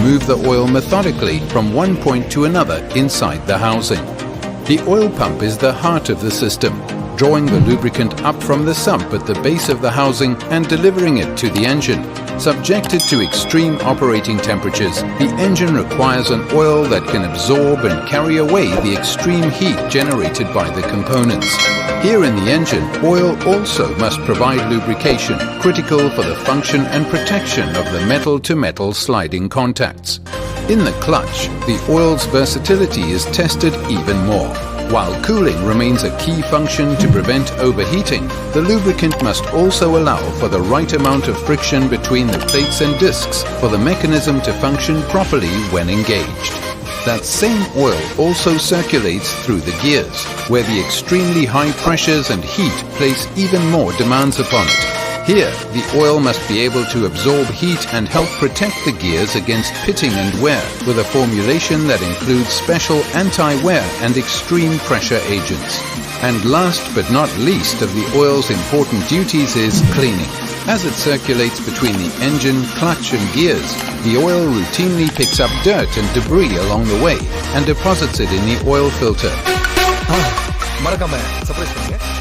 remove the oil methodically from one point to another inside the housing. The oil pump is the heart of the system, drawing the lubricant up from the sump at the base of the housing and delivering it to the engine. Subjected to extreme operating temperatures, the engine requires an oil that can absorb and carry away the extreme heat generated by the components. Here in the engine, oil also must provide lubrication, critical for the function and protection of the metal-to-metal sliding contacts. In the clutch, the oil's versatility is tested even more. While cooling remains a key function to prevent overheating, the lubricant must also allow for the right amount of friction between the plates and discs for the mechanism to function properly when engaged. That same oil also circulates through the gears, where the extremely high pressures and heat place even more demands upon it. Here, the oil must be able to absorb heat and help protect the gears against pitting and wear with a formulation that includes special anti-wear and extreme pressure agents. And last but not least of the oil's important duties is cleaning. As it circulates between the engine, clutch and gears, the oil routinely picks up dirt and debris along the way and deposits it in the oil filter. மறக்காம surprise பண்ணுங்க.